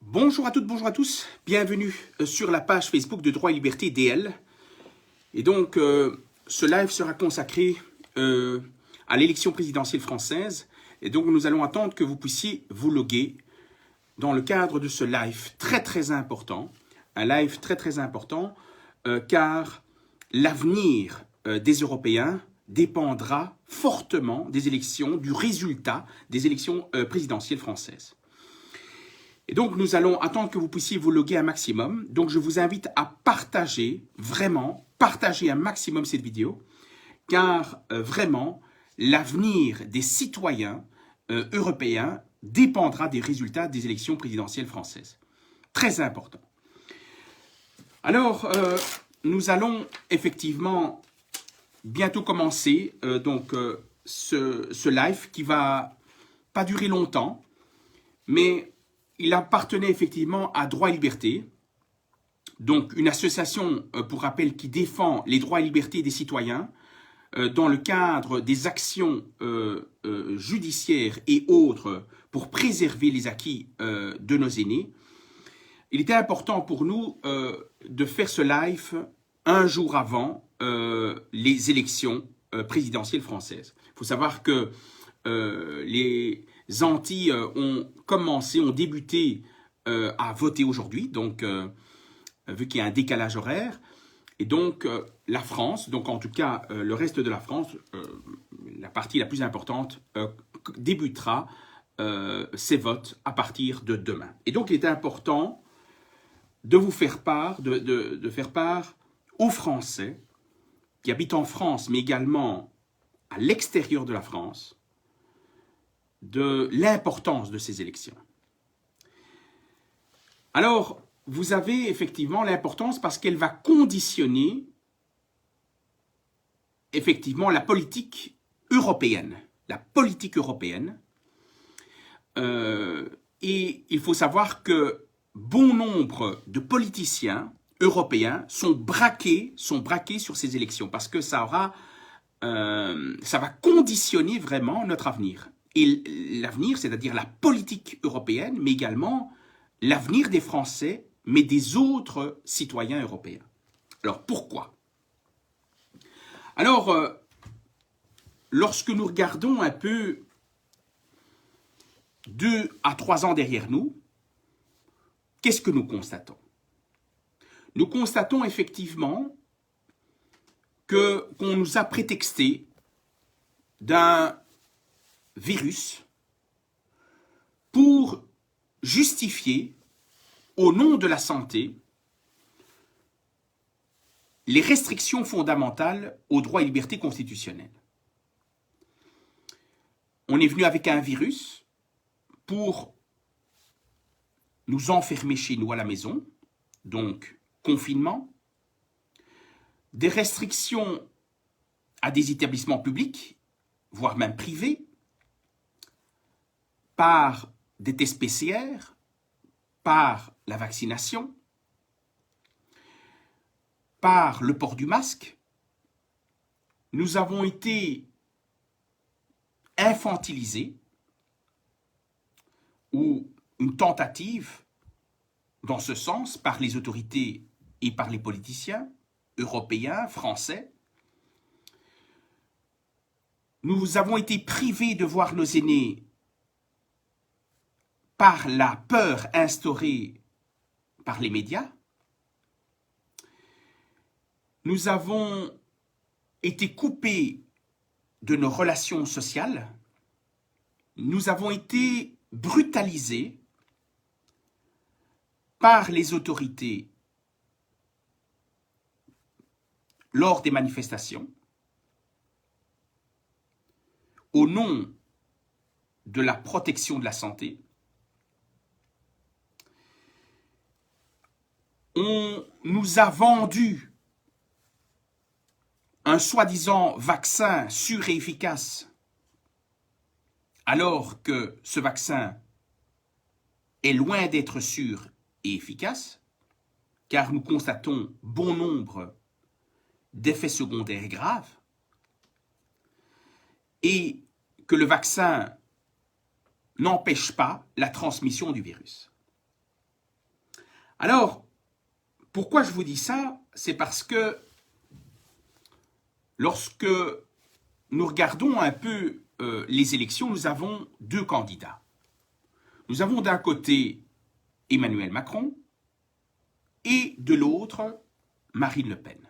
Bonjour à toutes, bonjour à tous, bienvenue sur la page Facebook de Droit et Liberté DL. Et donc, ce live sera consacré à l'élection présidentielle française. Et donc, nous allons attendre que vous puissiez vous loguer dans le cadre de ce live très important. Un live très important, car l'avenir des Européens dépendra fortement des élections, du résultat des élections présidentielles françaises. Et donc, nous allons attendre que vous puissiez vous loguer un maximum. Donc, je vous invite à partager, vraiment, partager un maximum cette vidéo, car vraiment, l'avenir des citoyens européens dépendra des résultats des élections présidentielles françaises. Très important. Alors, nous allons effectivement bientôt commencer ce live qui va pas durer longtemps, mais il appartenait effectivement à Droit et Liberté, donc une association, pour rappel, qui défend les droits et libertés des citoyens dans le cadre des actions judiciaires et autres pour préserver les acquis de nos aînés. Il était important pour nous de faire ce live un jour avant les élections présidentielles françaises. Il faut savoir que les Antilles ont débuté à voter aujourd'hui, donc vu qu'il y a un décalage horaire, et donc la France, donc en tout cas le reste de la France, la partie la plus importante, débutera ses votes à partir de demain. Et donc il est important de vous faire part, de faire part aux Français qui habitent en France, mais également à l'extérieur de la France, de l'importance de ces élections. Alors, vous avez effectivement l'importance parce qu'elle va conditionner effectivement la politique européenne. La politique européenne. Et il faut savoir que bon nombre de politiciens européens sont braqués sur ces élections parce que ça va conditionner vraiment notre avenir. Et l'avenir, c'est-à-dire la politique européenne, mais également l'avenir des Français, mais des autres citoyens européens. Alors, pourquoi? Alors, lorsque nous regardons un peu 2 à 3 ans derrière nous, qu'est-ce que nous constatons? Nous constatons effectivement qu'on nous a prétexté d'un virus pour justifier, au nom de la santé, les restrictions fondamentales aux droits et libertés constitutionnels. On est venu avec un virus pour nous enfermer chez nous à la maison, donc confinement, des restrictions à des établissements publics, voire même privés, par des tests PCR, par la vaccination, par le port du masque. Nous avons été infantilisés, ou une tentative dans ce sens par les autorités et par les politiciens européens, français. Nous avons été privés de voir nos aînés par la peur instaurée par les médias. Nous avons été coupés de nos relations sociales. Nous avons été brutalisés par les autorités lors des manifestations, au nom de la protection de la santé. On nous a vendu un soi-disant vaccin sûr et efficace, alors que ce vaccin est loin d'être sûr et efficace, car nous constatons bon nombre d'effets secondaires graves, et que le vaccin n'empêche pas la transmission du virus. Alors, pourquoi je vous dis ça? C'est parce que lorsque nous regardons un peu les élections, nous avons deux candidats. Nous avons d'un côté Emmanuel Macron et de l'autre Marine Le Pen.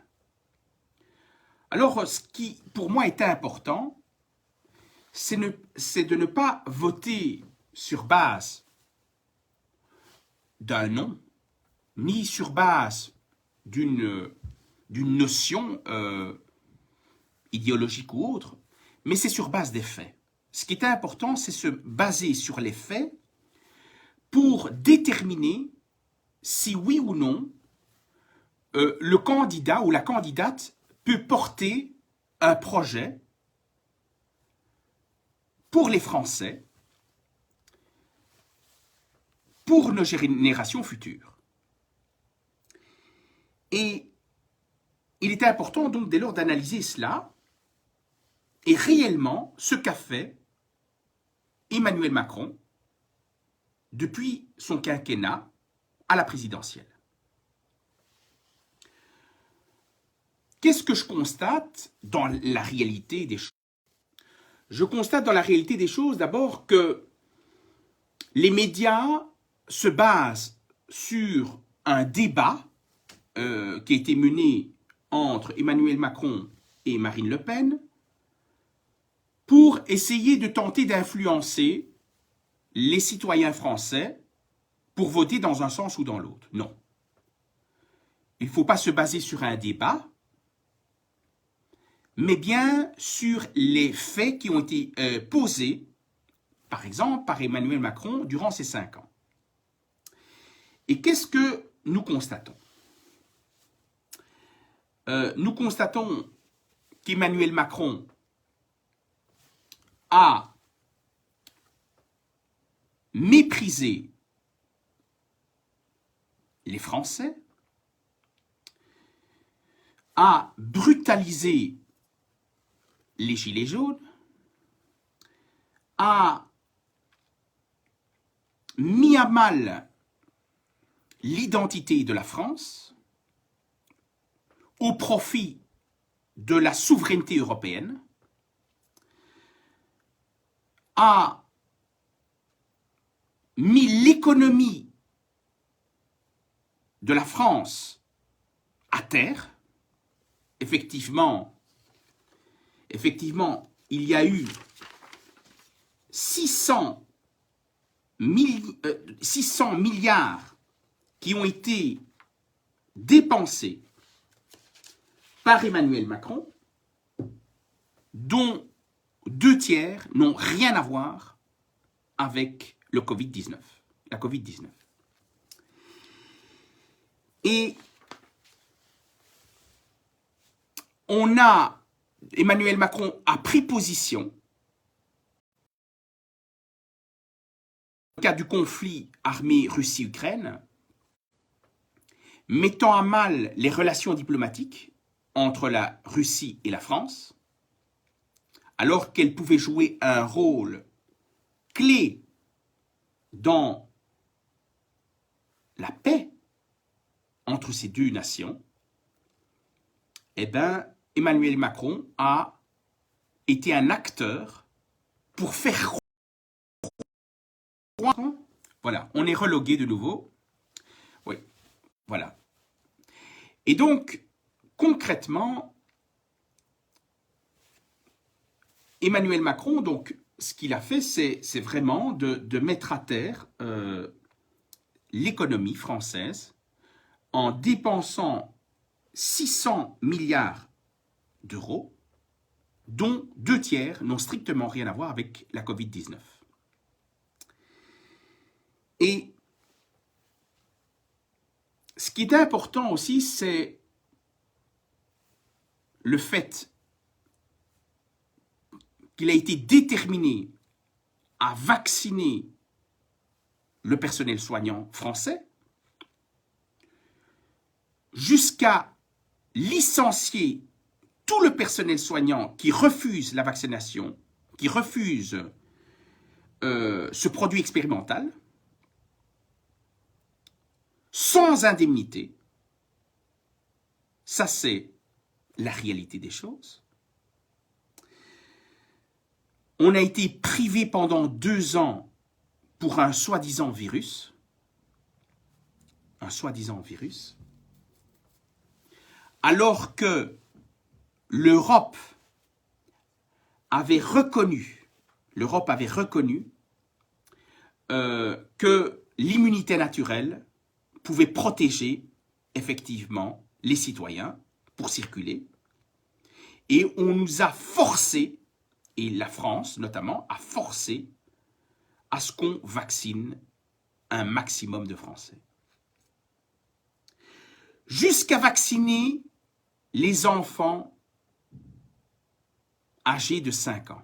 Alors, ce qui pour moi est important, c'est de ne pas voter sur base d'un nom, ni sur base d'une notion idéologique ou autre, mais c'est sur base des faits. Ce qui est important, c'est se baser sur les faits pour déterminer si oui ou non le candidat ou la candidate peut porter un projet pour les Français, pour nos générations futures. Et il est important donc dès lors d'analyser cela et réellement ce qu'a fait Emmanuel Macron depuis son quinquennat à la présidentielle. Qu'est-ce que je constate dans la réalité des choses? Je constate dans la réalité des choses d'abord que les médias se basent sur un débat qui a été mené entre Emmanuel Macron et Marine Le Pen pour essayer de tenter d'influencer les citoyens français pour voter dans un sens ou dans l'autre. Non. Il ne faut pas se baser sur un débat, mais bien sur les faits qui ont été posés, par exemple, par Emmanuel Macron durant ces 5 ans. Et qu'est-ce que nous constatons? Nous constatons qu'Emmanuel Macron a méprisé les Français, a brutalisé les Gilets jaunes, a mis à mal l'identité de la France au profit de la souveraineté européenne, a mis l'économie de la France à terre. Effectivement, il y a eu 600 milliards qui ont été dépensés par Emmanuel Macron, dont 2/3 n'ont rien à voir avec le Covid-19, la Covid-19. Et Emmanuel Macron a pris position dans le cas du conflit armé Russie-Ukraine, mettant à mal les relations diplomatiques entre la Russie et la France, alors qu'elle pouvait jouer un rôle clé dans la paix entre ces deux nations. Eh bien, Emmanuel Macron a été un acteur pour faire croire. Voilà, on est relogué de nouveau. Oui, voilà. Et donc, concrètement, Emmanuel Macron, donc, ce qu'il a fait, c'est vraiment de mettre à terre l'économie française en dépensant 600 milliards d'euros, dont 2/3 n'ont strictement rien à voir avec la Covid-19. Et ce qui est important aussi, c'est le fait qu'il a été déterminé à vacciner le personnel soignant français, jusqu'à licencier tout le personnel soignant qui refuse la vaccination, qui refuse ce produit expérimental, sans indemnité. Ça, c'est la réalité des choses. On a été privé pendant 2 ans pour un soi-disant virus. Un soi-disant virus. Alors que l'Europe avait reconnu que l'immunité naturelle pouvait protéger effectivement les citoyens pour circuler. Et on nous a forcé, et la France notamment, a forcé à ce qu'on vaccine un maximum de Français. Jusqu'à vacciner les enfants âgés de 5 ans.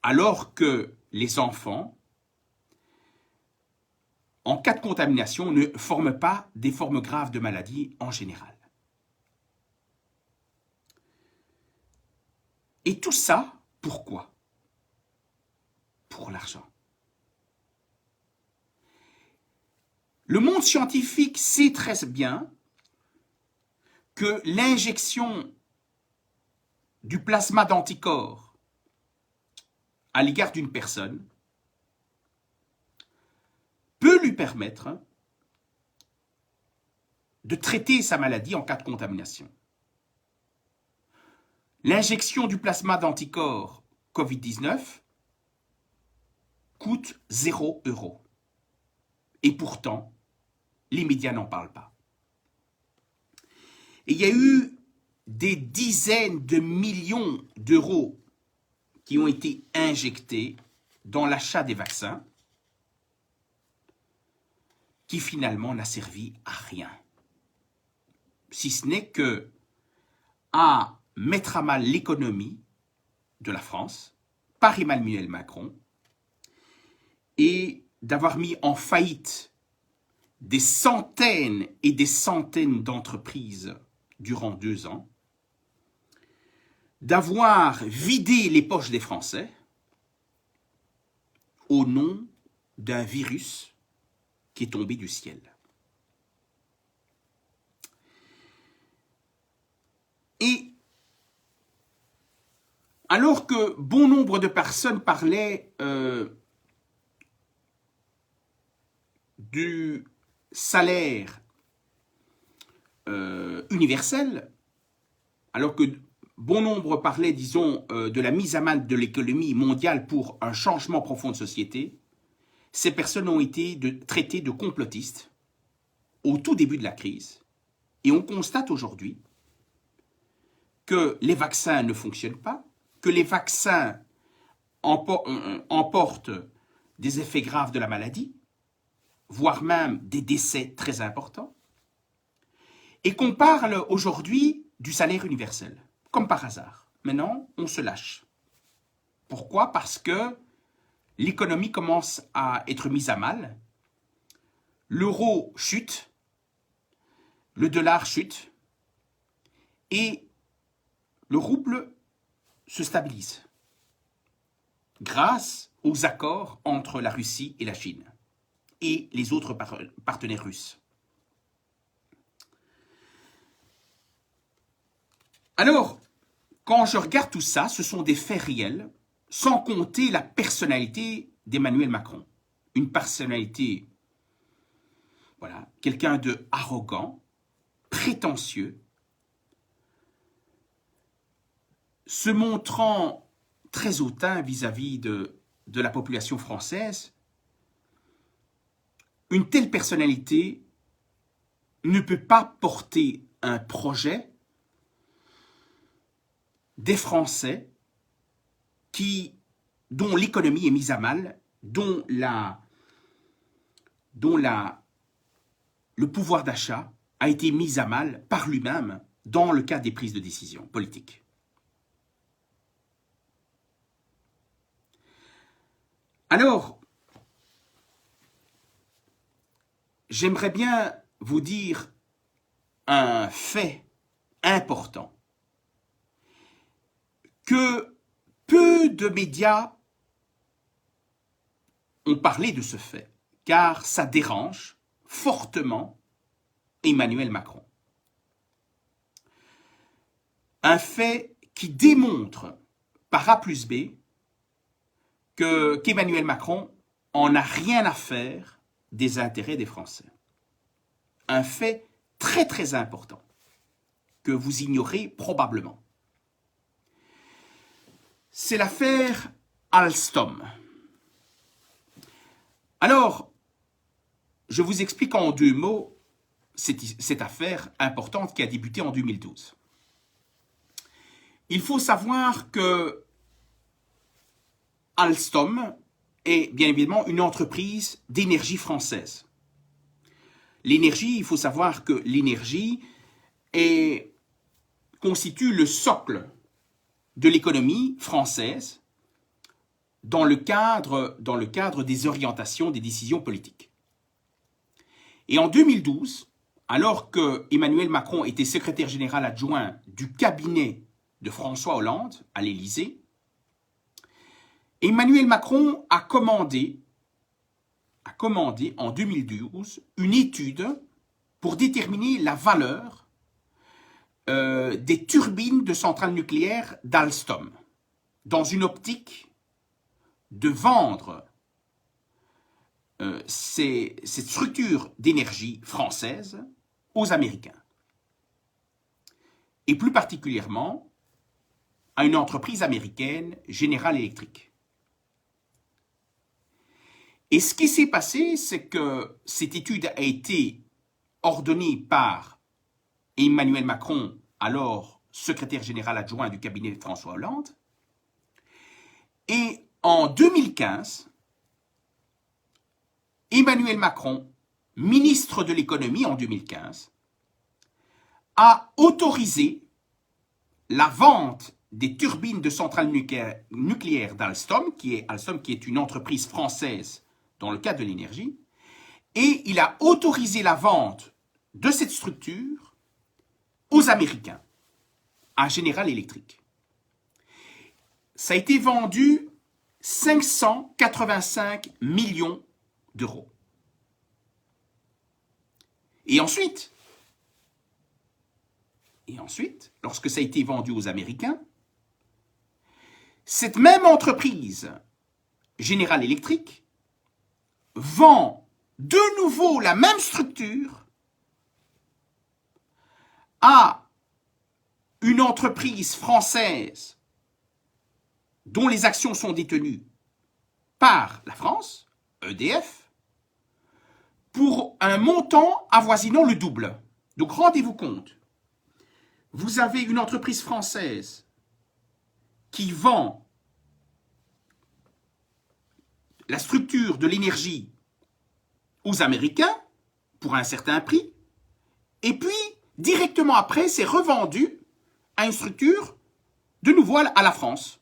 Alors que les enfants, en cas de contamination, ne forment pas des formes graves de maladie en général. Et tout ça, pourquoi? Pour l'argent. Le monde scientifique sait très bien que l'injection du plasma d'anticorps à l'égard d'une personne peut lui permettre de traiter sa maladie en cas de contamination. L'injection du plasma d'anticorps Covid-19 coûte 0 €. Et pourtant, les médias n'en parlent pas. Et il y a eu des dizaines de millions d'euros qui ont été injectés dans l'achat des vaccins, qui finalement n'a servi à rien. Si ce n'est que à mettre à mal l'économie de la France par Emmanuel Macron et d'avoir mis en faillite des centaines et des centaines d'entreprises durant 2 ans, d'avoir vidé les poches des Français au nom d'un virus qui est tombé du ciel. Et alors que bon nombre de personnes parlaient du salaire universel, alors que bon nombre parlaient, disons, de la mise à mal de l'économie mondiale pour un changement profond de société, ces personnes ont été traitées de complotistes au tout début de la crise. Et on constate aujourd'hui que les vaccins ne fonctionnent pas, que les vaccins emportent des effets graves de la maladie, voire même des décès très importants, et qu'on parle aujourd'hui du salaire universel, comme par hasard. Maintenant, on se lâche. Pourquoi? Parce que l'économie commence à être mise à mal, l'euro chute, le dollar chute, et le rouble se stabilise grâce aux accords entre la Russie et la Chine et les autres partenaires russes. Alors, quand je regarde tout ça, ce sont des faits réels, sans compter la personnalité d'Emmanuel Macron. Une personnalité, voilà, quelqu'un de arrogant, prétentieux, se montrant très hautain vis-à-vis de la population française. Une telle personnalité ne peut pas porter un projet des Français dont l'économie est mise à mal, dont le pouvoir d'achat a été mis à mal par lui-même dans le cadre des prises de décision politiques. Alors, j'aimerais bien vous dire un fait important que peu de médias ont parlé de ce fait, car ça dérange fortement Emmanuel Macron. Un fait qui démontre par A plus B qu'Emmanuel Macron en a rien à faire des intérêts des Français. Un fait très très important que vous ignorez probablement. C'est l'affaire Alstom. Alors, je vous explique en 2 mots cette affaire importante qui a débuté en 2012. Il faut savoir que Alstom est bien évidemment une entreprise d'énergie française. L'énergie, il faut savoir que l'énergie constitue le socle de l'économie française dans le cadre des orientations des décisions politiques. Et en 2012, alors que Emmanuel Macron était secrétaire général adjoint du cabinet de François Hollande à l'Élysée, Emmanuel Macron a commandé en 2012 une étude pour déterminer la valeur des turbines de centrales nucléaires d'Alstom, dans une optique de vendre cette structure d'énergie française aux Américains. Et plus particulièrement à une entreprise américaine, General Electric. Et ce qui s'est passé, c'est que cette étude a été ordonnée par Emmanuel Macron, alors secrétaire général adjoint du cabinet de François Hollande. Et en 2015, Emmanuel Macron, ministre de l'économie en 2015, a autorisé la vente des turbines de centrales nucléaires d'Alstom, qui est une entreprise française dans le cadre de l'énergie, et il a autorisé la vente de cette structure aux Américains, à General Electric. Ça a été vendu 585 millions d'euros. Et ensuite, lorsque ça a été vendu aux Américains, cette même entreprise, General Electric, vend de nouveau la même structure à une entreprise française dont les actions sont détenues par la France, EDF, pour un montant avoisinant le double. Donc rendez-vous compte, vous avez une entreprise française qui vend la structure de l'énergie aux Américains pour un certain prix, et puis directement après, c'est revendu à une structure de nouveau à la France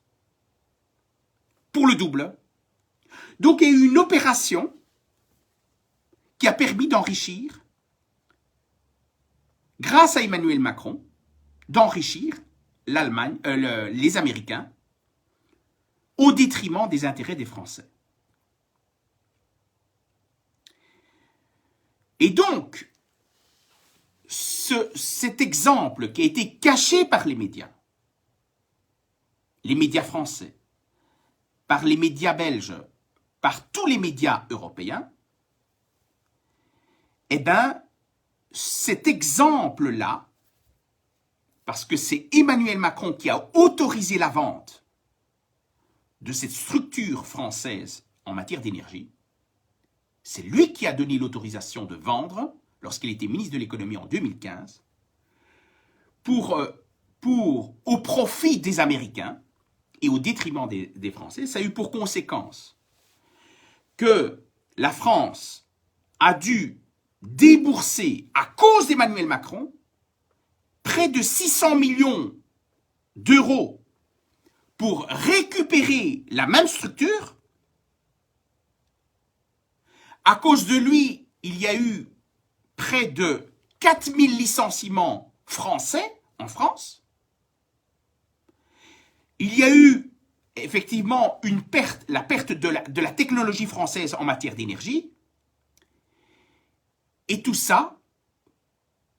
pour le double. Donc il y a eu une opération qui a permis d'enrichir, grâce à Emmanuel Macron, d'enrichir les Américains au détriment des intérêts des Français. Et donc, cet exemple qui a été caché par les médias français, par les médias belges, par tous les médias européens, eh bien, cet exemple-là, parce que c'est Emmanuel Macron qui a autorisé la vente de cette structure française en matière d'énergie, c'est lui qui a donné l'autorisation de vendre, lorsqu'il était ministre de l'économie en 2015, au profit des Américains et au détriment des Français. Ça a eu pour conséquence que la France a dû débourser, à cause d'Emmanuel Macron, près de 600 millions d'euros pour récupérer la même structure. À cause de lui, il y a eu près de 4000 licenciements français en France. Il y a eu effectivement la perte de la technologie française en matière d'énergie, et tout ça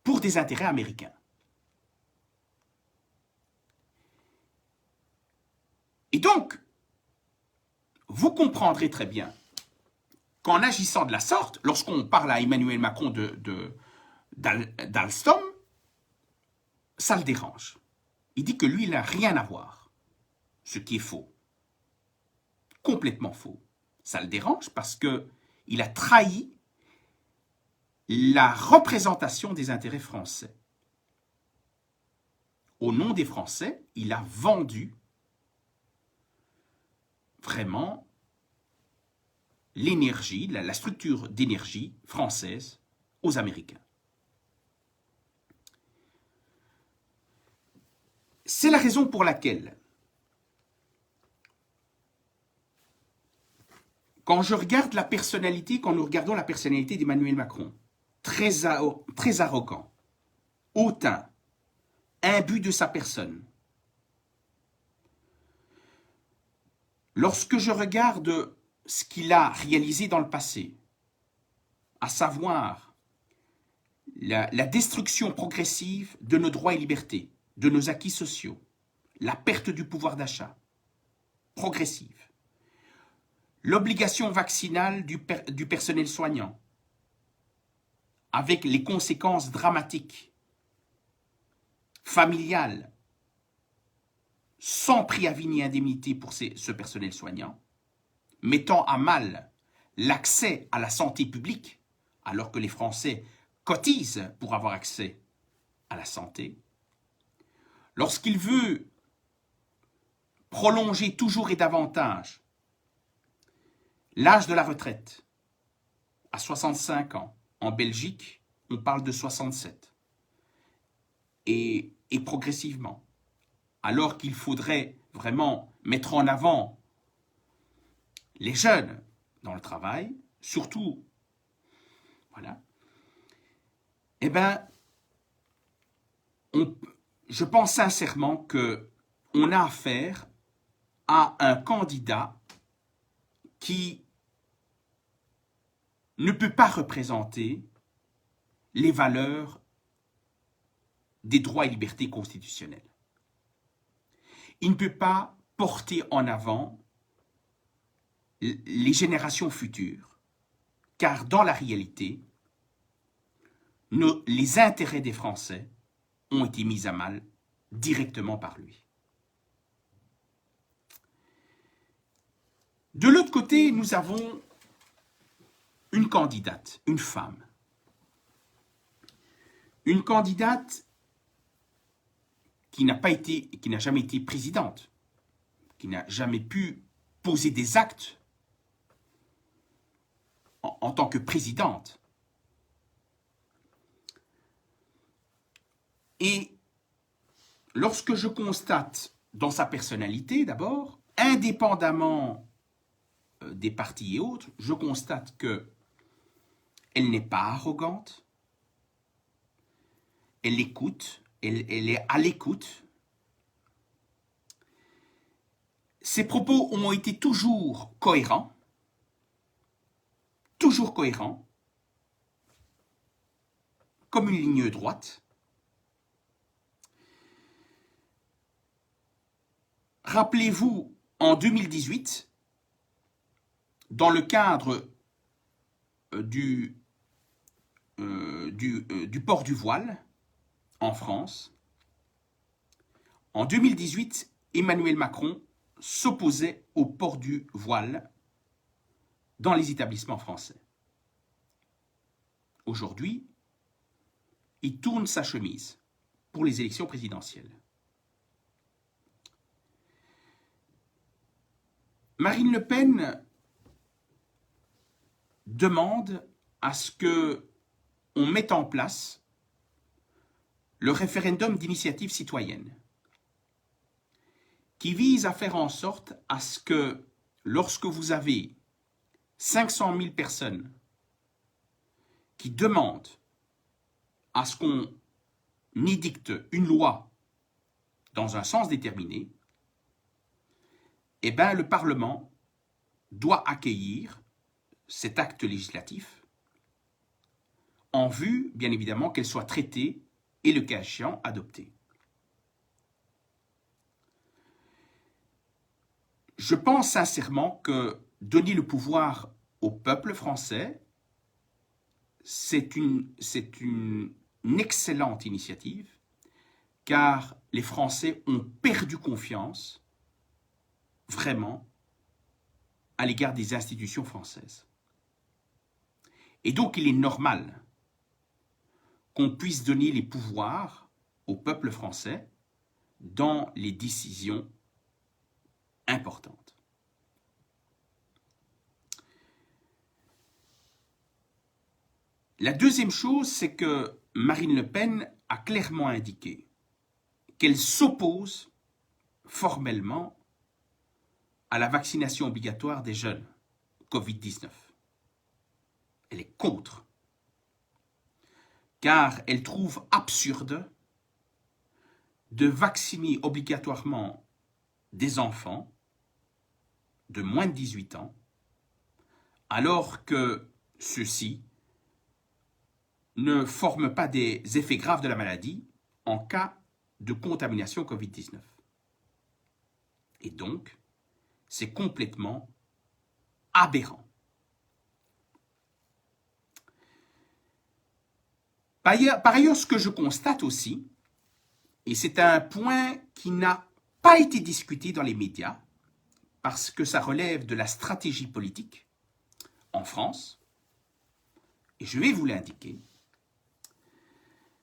pour des intérêts américains. Et donc, vous comprendrez très bien qu'en agissant de la sorte, lorsqu'on parle à Emmanuel Macron d'Alstom, ça le dérange. Il dit que lui, il n'a rien à voir, ce qui est faux. Complètement faux. Ça le dérange parce qu'il a trahi la représentation des intérêts français. Au nom des Français, il a vendu vraiment l'énergie, la structure d'énergie française aux Américains. C'est la raison pour laquelle, quand nous regardons la personnalité d'Emmanuel Macron, très arrogant, hautain, imbu de sa personne, lorsque je regarde ce qu'il a réalisé dans le passé, à savoir la destruction progressive de nos droits et libertés, de nos acquis sociaux, la perte du pouvoir d'achat, progressive, l'obligation vaccinale du personnel soignant, avec les conséquences dramatiques, familiales, sans préavis ni indemnité pour ce personnel soignant, mettant à mal l'accès à la santé publique, alors que les Français cotisent pour avoir accès à la santé. Lorsqu'il veut prolonger toujours et davantage l'âge de la retraite à 65 ans, en Belgique, on parle de 67, et progressivement, alors qu'il faudrait vraiment mettre en avant les jeunes dans le travail, surtout, voilà, eh bien, je pense sincèrement qu'on a affaire à un candidat qui ne peut pas représenter les valeurs des droits et libertés constitutionnels. Il ne peut pas porter en avant les générations futures, car dans la réalité, les intérêts des Français ont été mis à mal directement par lui. De l'autre côté, nous avons une candidate, une femme. Une candidate qui n'a jamais été présidente, qui n'a jamais pu poser des actes en tant que présidente. Et lorsque je constate dans sa personnalité, d'abord, indépendamment des partis et autres, je constate qu'elle n'est pas arrogante, elle écoute, elle est à l'écoute. Ses propos ont été toujours cohérents, comme une ligne droite. Rappelez-vous, en 2018, dans le cadre du port du voile en France, en 2018, Emmanuel Macron s'opposait au port du voile dans les établissements français. Aujourd'hui, il tourne sa chemise pour les élections présidentielles. Marine Le Pen demande à ce qu'on mette en place le référendum d'initiative citoyenne, qui vise à faire en sorte à ce que, lorsque vous avez 500 000 personnes qui demandent à ce qu'on édicte une loi dans un sens déterminé, eh bien, le Parlement doit accueillir cet acte législatif en vue, bien évidemment, qu'elle soit traitée et, le cas échéant, adoptée. Je pense sincèrement que donner le pouvoir au peuple français, c'est une excellente initiative, car les Français ont perdu confiance, vraiment, à l'égard des institutions françaises. Et donc, il est normal qu'on puisse donner les pouvoirs au peuple français dans les décisions importantes. La deuxième chose, c'est que Marine Le Pen a clairement indiqué qu'elle s'oppose formellement à la vaccination obligatoire des jeunes Covid-19. Elle est contre, car elle trouve absurde de vacciner obligatoirement des enfants de moins de 18 ans, alors que ceux-ci ne forment pas des effets graves de la maladie en cas de contamination Covid-19. Et donc, c'est complètement aberrant. Par ailleurs, ce que je constate aussi, et c'est un point qui n'a pas été discuté dans les médias, parce que ça relève de la stratégie politique en France, et je vais vous l'indiquer,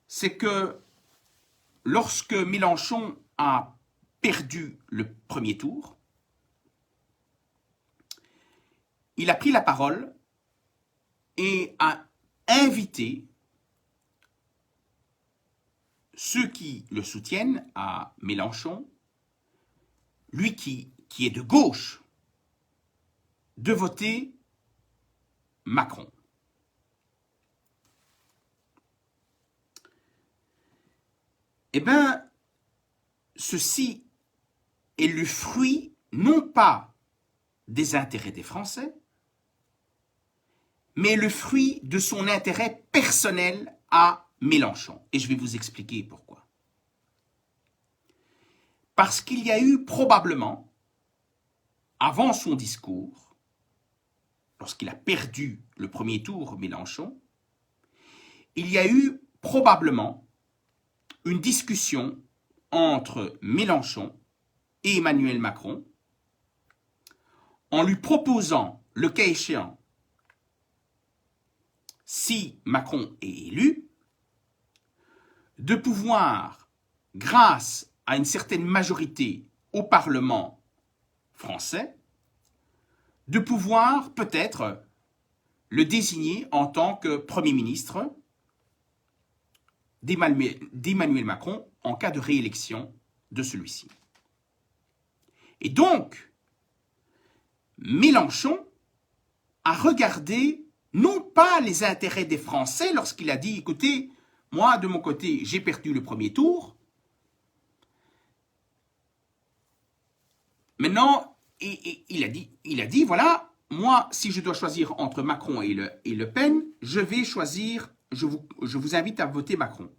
c'est que lorsque Mélenchon a perdu le premier tour, il a pris la parole et a invité ceux qui le soutiennent à Mélenchon, lui qui est de gauche, de voter Macron. Eh bien, ceci est le fruit non pas des intérêts des Français, mais le fruit de son intérêt personnel à Mélenchon. Et je vais vous expliquer pourquoi. Parce qu'il y a eu probablement, avant son discours, lorsqu'il a perdu le premier tour, Mélenchon, il y a eu probablement une discussion entre Mélenchon et Emmanuel Macron en lui proposant, le cas échéant, si Macron est élu, de pouvoir, grâce à une certaine majorité au Parlement français, de pouvoir peut-être le désigner en tant que Premier ministre d'Emmanuel Macron en cas de réélection de celui-ci. Et donc, Mélenchon a regardé non pas les intérêts des Français lorsqu'il a dit « Écoutez, moi, de mon côté, j'ai perdu le premier tour. Maintenant, il a dit, voilà, moi, si je dois choisir entre Macron et Le Pen, je vais choisir, je vous invite à voter Macron. »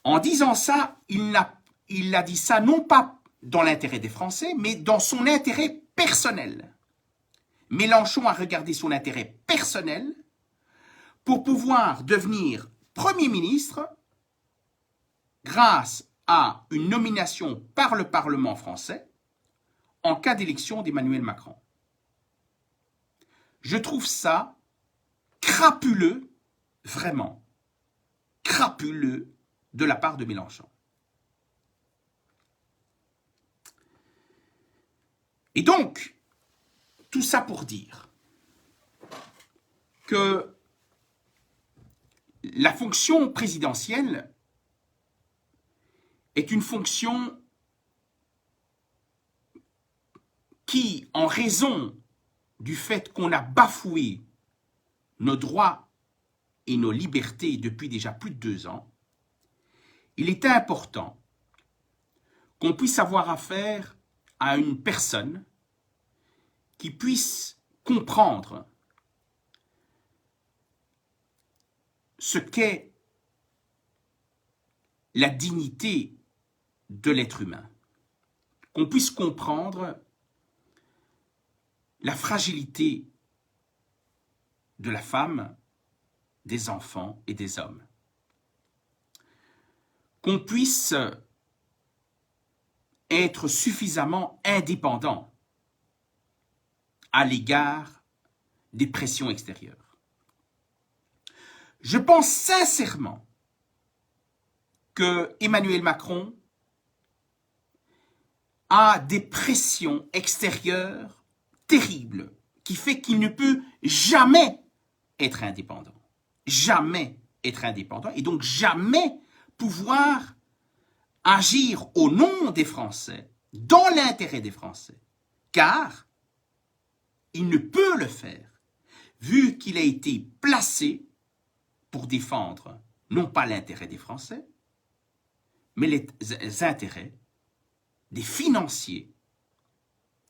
En disant ça, il a dit ça non pas dans l'intérêt des Français, mais dans son intérêt personnel. Mélenchon a regardé son intérêt personnel pour pouvoir devenir Premier ministre grâce à une nomination par le Parlement français en cas d'élection d'Emmanuel Macron. Je trouve ça crapuleux, vraiment, crapuleux de la part de Mélenchon. Et donc, tout ça pour dire que la fonction présidentielle est une fonction qui, en raison du fait qu'on a bafoué nos droits et nos libertés depuis déjà plus de 2 ans, il est important qu'on puisse avoir affaire à une personne qui puisse comprendre ce qu'est la dignité de l'être humain, qu'on puisse comprendre la fragilité de la femme, des enfants et des hommes, qu'on puisse être suffisamment indépendant à l'égard des pressions extérieures. Je pense sincèrement que Emmanuel Macron a des pressions extérieures terribles qui fait qu'il ne peut jamais être indépendant. Jamais être indépendant et donc jamais pouvoir agir au nom des Français, dans l'intérêt des Français, car il ne peut le faire, vu qu'il a été placé pour défendre non pas l'intérêt des Français, mais les intérêts des financiers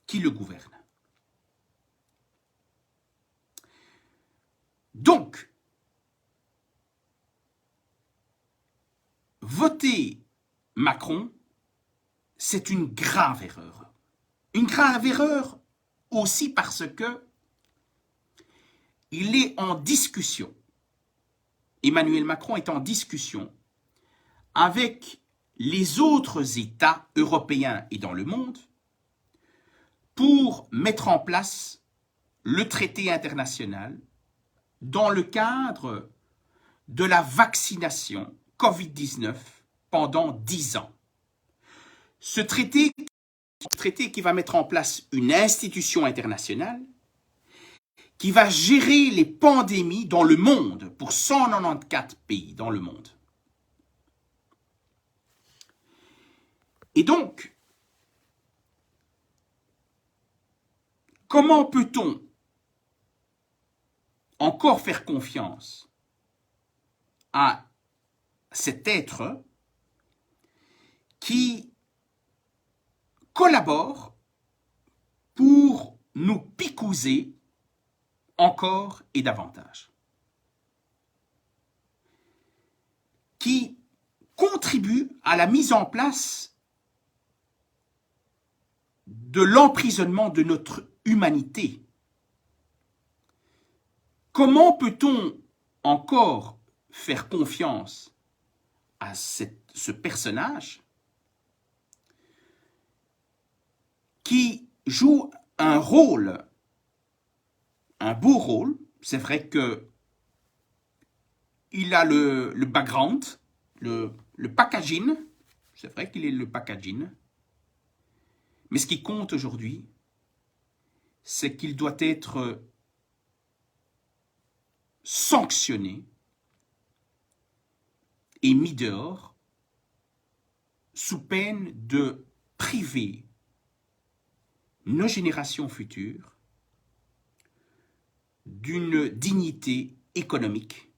qui le gouvernent. Donc, voter Macron, c'est une grave erreur. Une grave erreur aussi parce que il est en discussion. Emmanuel Macron est en discussion avec les autres États européens et dans le monde pour mettre en place le traité international dans le cadre de la vaccination Covid-19 pendant 10 ans. Ce traité qui va mettre en place une institution internationale qui va gérer les pandémies dans le monde pour 194 pays dans le monde. Et donc, comment peut-on encore faire confiance à cet être qui collabore pour nous picouser encore et davantage, qui contribue à la mise en place de l'emprisonnement de notre humanité. Comment peut-on encore faire confiance à ce personnage qui joue un rôle, un beau rôle? C'est vrai que il a le background, le packaging, c'est vrai qu'il est le packaging, mais ce qui compte aujourd'hui, c'est qu'il doit être sanctionné et mis dehors sous peine de priver nos générations futures d'une dignité économique,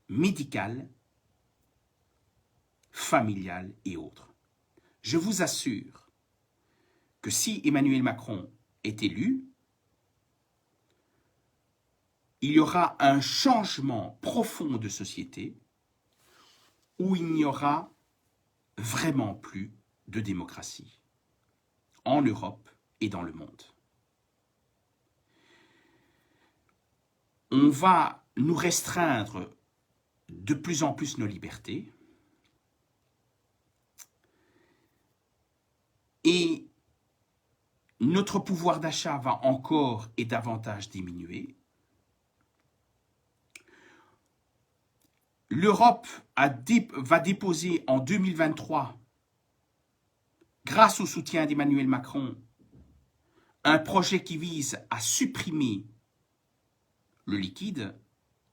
médicale, familiale et autres. Je vous assure que si Emmanuel Macron est élu, il y aura un changement profond de société où il n'y aura vraiment plus de démocratie en Europe et dans le monde. On va nous restreindre de plus en plus nos libertés et notre pouvoir d'achat va encore et davantage diminuer. L'Europe va déposer en 2023, grâce au soutien d'Emmanuel Macron, un projet qui vise à supprimer le liquide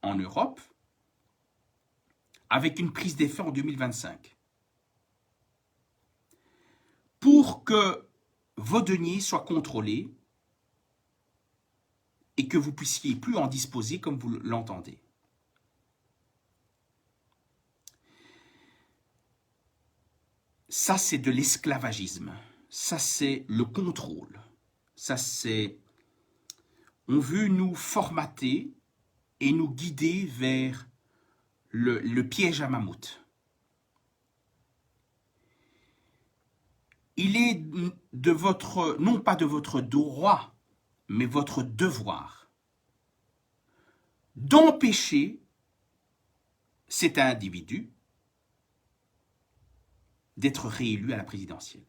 en Europe avec une prise d'effet en 2025 pour que vos deniers soient contrôlés et que vous puissiez plus en disposer comme vous l'entendez. ça c'est de l'esclavagisme, ça c'est le contrôle, ça c'est... On veut nous formater et nous guider vers le piège à mammouth. Il est de votre, non pas de votre droit, mais votre devoir d'empêcher cet individu d'être réélu à la présidentielle.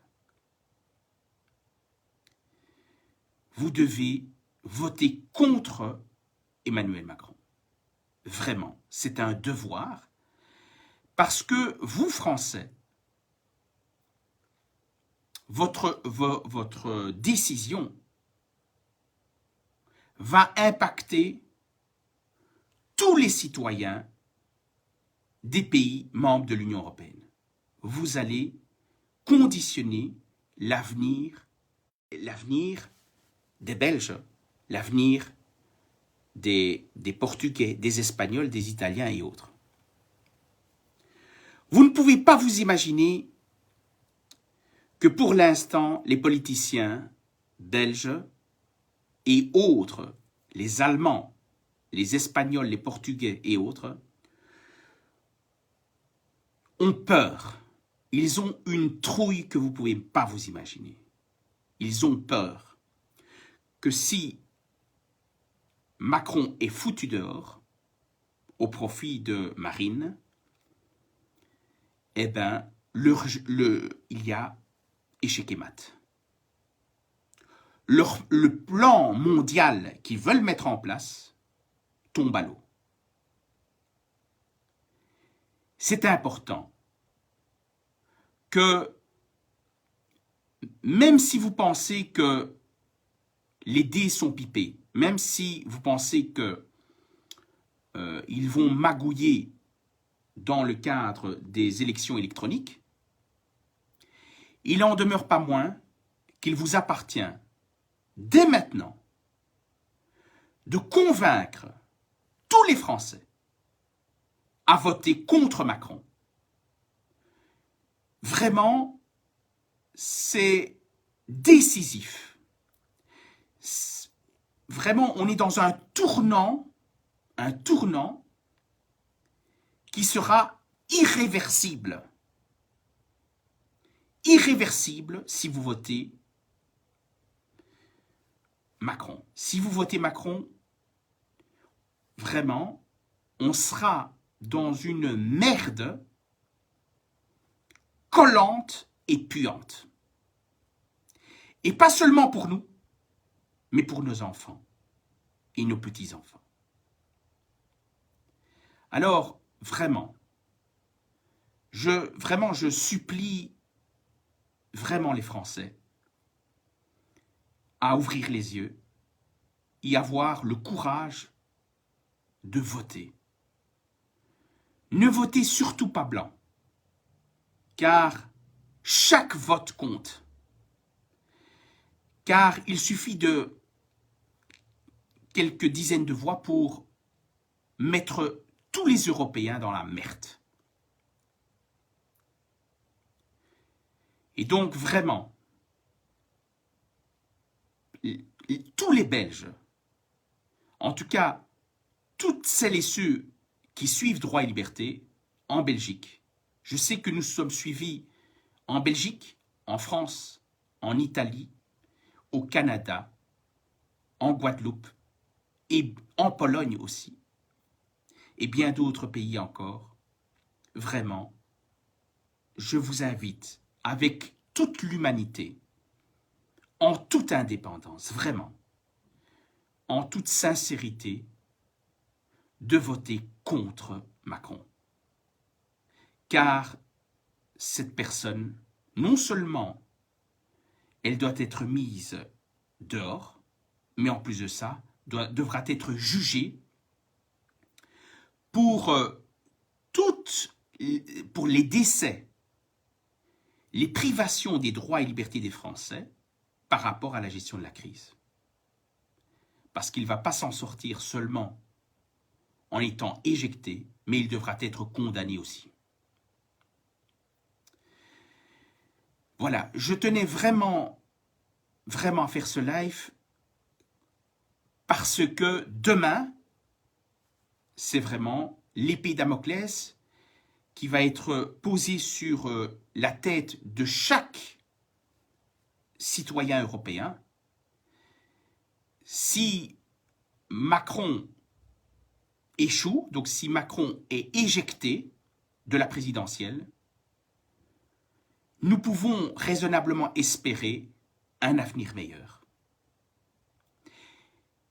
Vous devez voter contre Emmanuel Macron. Vraiment, c'est un devoir, parce que vous, Français, votre décision va impacter tous les citoyens des pays membres de l'Union européenne. Vous allez conditionner l'avenir des Belges, l'avenir des Portugais, des Espagnols, des Italiens et autres. Vous ne pouvez pas vous imaginer que pour l'instant, les politiciens belges et autres, les Allemands, les Espagnols, les Portugais et autres, ont peur. Ils ont une trouille que vous ne pouvez pas vous imaginer. Ils ont peur que si Macron est foutu dehors au profit de Marine, eh bien, il y a échec et mat. Le plan mondial qu'ils veulent mettre en place tombe à l'eau. C'est important que, même si vous pensez que les dés sont pipés, même si vous pensez qu'ils vont magouiller dans le cadre des élections électroniques, il n'en demeure pas moins qu'il vous appartient, dès maintenant, de convaincre tous les Français à voter contre Macron. Vraiment, c'est décisif. Vraiment, on est dans un tournant qui sera irréversible. Irréversible si vous votez Macron. Si vous votez Macron, vraiment, on sera dans une merde collante et puante. Et pas seulement pour nous, mais pour nos enfants et nos petits-enfants. Alors, vraiment, je supplie vraiment les Français à ouvrir les yeux et avoir le courage de voter. Ne votez surtout pas blanc, car chaque vote compte. Car il suffit de quelques dizaines de voix pour mettre tous les Européens dans la merde. Et donc vraiment, tous les Belges, en tout cas, toutes celles et ceux qui suivent Droit et Liberté en Belgique, je sais que nous sommes suivis en Belgique, en France, en Italie, au Canada, en Guadeloupe et en Pologne aussi, et bien d'autres pays encore. Vraiment, je vous invite, avec toute l'humanité, en toute indépendance, vraiment, en toute sincérité, de voter contre Macron. Car cette personne, non seulement elle doit être mise dehors, mais en plus de ça, devra être jugée pour les décès, les privations des droits et libertés des Français par rapport à la gestion de la crise. Parce qu'il ne va pas s'en sortir seulement en étant éjecté, mais il devra être condamné aussi. Voilà, je tenais vraiment, vraiment à faire ce live parce que demain, c'est vraiment l'épée Damoclès qui va être posée sur la tête de chaque citoyen européen. Si Macron échoue, donc si Macron est éjecté de la présidentielle, nous pouvons raisonnablement espérer un avenir meilleur.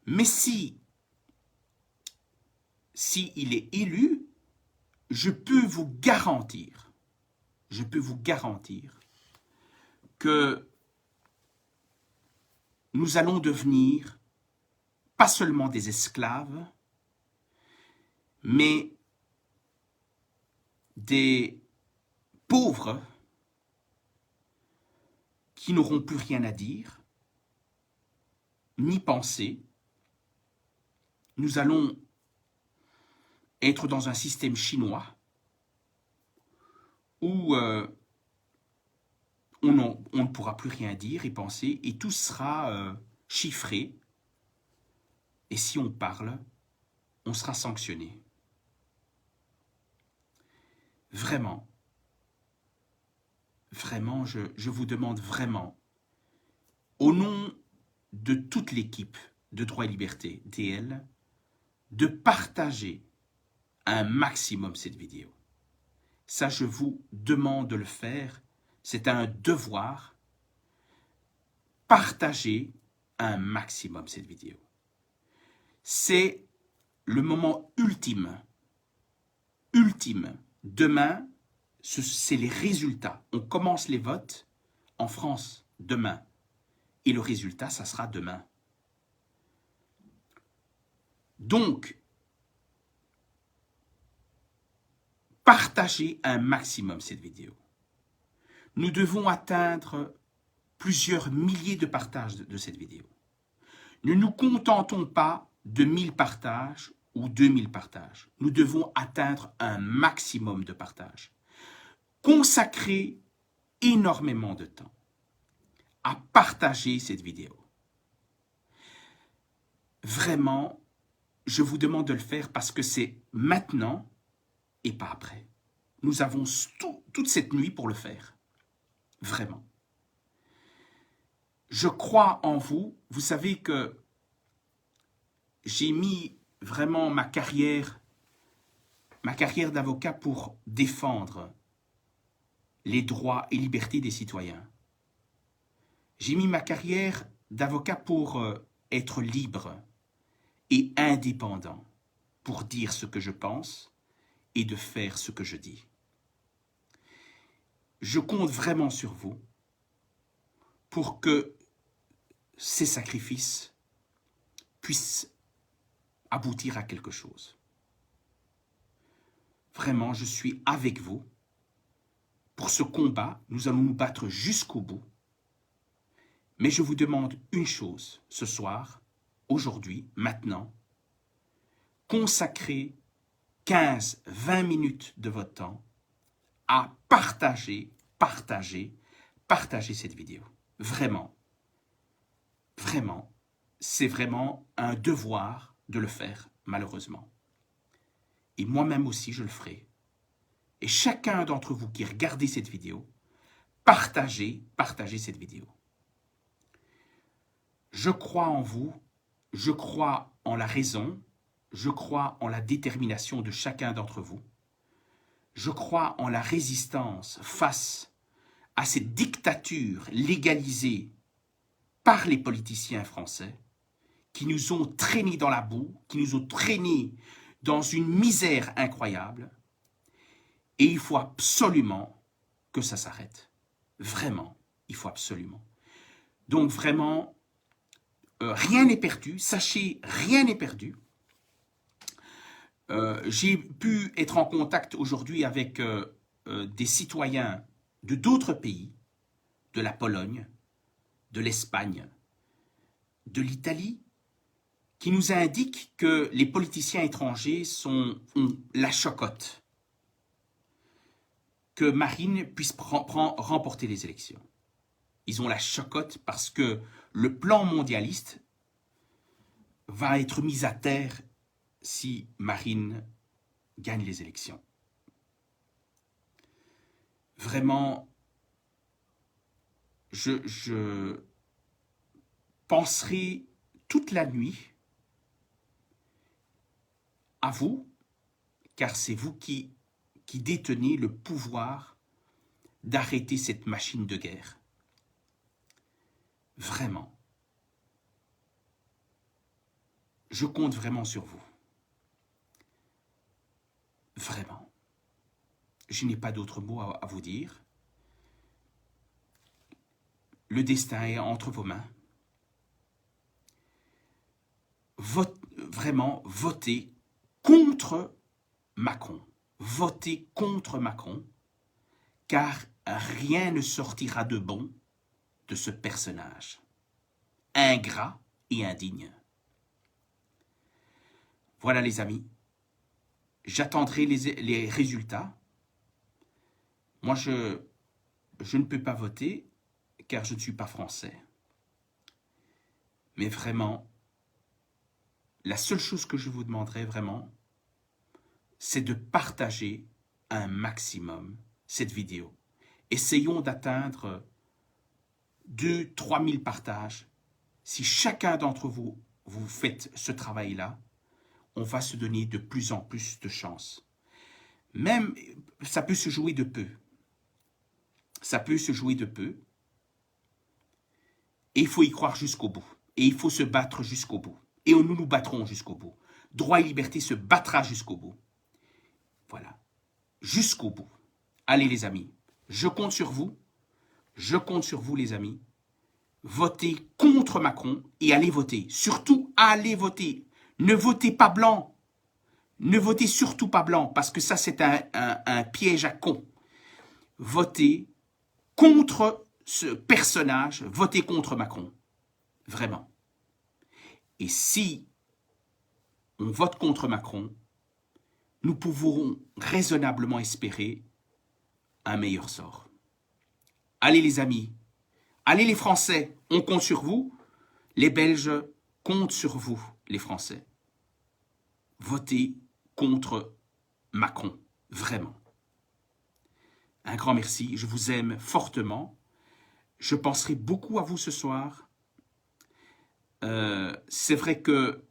Mais si il est élu, je peux vous garantir que nous allons devenir pas seulement des esclaves, mais des pauvres qui n'auront plus rien à dire, ni penser. Nous allons être dans un système chinois où on ne pourra plus rien dire et penser, et tout sera chiffré. Et si on parle, on sera sanctionné. Vraiment, je vous demande vraiment, au nom de toute l'équipe de Droit et Liberté, DL, de partager un maximum cette vidéo. Ça, je vous demande de le faire. C'est un devoir. Partagez un maximum cette vidéo. C'est le moment ultime. Demain, c'est les résultats. On commence les votes en France demain. Et le résultat, ça sera demain. Donc, partagez un maximum cette vidéo. Nous devons atteindre plusieurs milliers de partages de cette vidéo. Ne nous contentons pas de 1000 partages ou 2000 partages. Nous devons atteindre un maximum de partages. Consacrez énormément de temps à partager cette vidéo. Vraiment, je vous demande de le faire parce que c'est maintenant et pas après. Nous avons toute cette nuit pour le faire. Vraiment. Je crois en vous. Vous savez que j'ai mis vraiment ma carrière d'avocat pour défendre les droits et libertés des citoyens. J'ai mis ma carrière d'avocat pour être libre et indépendant, pour dire ce que je pense et de faire ce que je dis. Je compte vraiment sur vous pour que ces sacrifices puissent aboutir à quelque chose. Vraiment, je suis avec vous. Pour ce combat, nous allons nous battre jusqu'au bout. Mais je vous demande une chose ce soir, aujourd'hui, maintenant. Consacrez 15-20 minutes de votre temps à partager cette vidéo. Vraiment, c'est vraiment un devoir de le faire, malheureusement. Et moi-même aussi, je le ferai. Et chacun d'entre vous qui regardez cette vidéo, partagez cette vidéo. Je crois en vous, je crois en la raison, je crois en la détermination de chacun d'entre vous. Je crois en la résistance face à cette dictature légalisée par les politiciens français qui nous ont traînés dans la boue, qui nous ont traînés dans une misère incroyable. Et il faut absolument que ça s'arrête. Vraiment, il faut absolument. Donc vraiment, rien n'est perdu. Sachez, rien n'est perdu. J'ai pu être en contact aujourd'hui avec des citoyens de d'autres pays, de la Pologne, de l'Espagne, de l'Italie, qui nous indiquent que les politiciens étrangers ont la chocotte, que Marine puisse remporter les élections. Ils ont la chocotte parce que le plan mondialiste va être mis à terre si Marine gagne les élections. Vraiment, je penserai toute la nuit à vous, car c'est vous qui détenez le pouvoir d'arrêter cette machine de guerre. Vraiment. Je compte vraiment sur vous. Vraiment. Je n'ai pas d'autres mots à vous dire. Le destin est entre vos mains. Vraiment, votez contre Macron. Votez contre Macron, car rien ne sortira de bon de ce personnage. Ingrat et indigne. Voilà les amis. J'attendrai les résultats. Moi, je ne peux pas voter, car je ne suis pas français. Mais vraiment, la seule chose que je vous demanderai vraiment, c'est de partager un maximum cette vidéo. Essayons d'atteindre 2-3 000 partages. Si chacun d'entre vous, vous faites ce travail-là, on va se donner de plus en plus de chance. Même, ça peut se jouer de peu. Ça peut se jouer de peu. Et il faut y croire jusqu'au bout. Et il faut se battre jusqu'au bout. Et nous nous battrons jusqu'au bout. Droit et liberté se battra jusqu'au bout. Voilà. Jusqu'au bout. Allez les amis, je compte sur vous. Je compte sur vous les amis. Votez contre Macron et allez voter. Surtout, allez voter. Ne votez pas blanc. Ne votez surtout pas blanc parce que ça c'est un piège à con. Votez contre ce personnage. Votez contre Macron. Vraiment. Et si on vote contre Macron, nous pouvons raisonnablement espérer un meilleur sort. Allez les amis, allez les Français, on compte sur vous. Les Belges comptent sur vous, les Français. Votez contre Macron, vraiment. Un grand merci, je vous aime fortement. Je penserai beaucoup à vous ce soir. C'est vrai que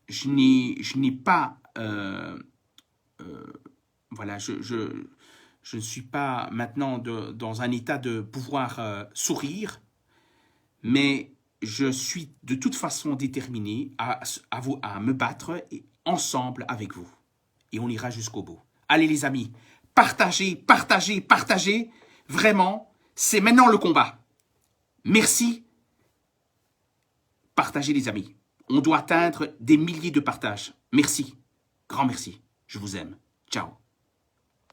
je n'ai pas... voilà, je ne suis pas maintenant dans un état de pouvoir sourire, mais je suis de toute façon déterminé à me battre ensemble avec vous. Et on ira jusqu'au bout. Allez les amis, partagez, partagez, partagez. Vraiment, c'est maintenant le combat. Merci. Partagez les amis. On doit atteindre des milliers de partages. Merci. Grand merci. Je vous aime. Ciao.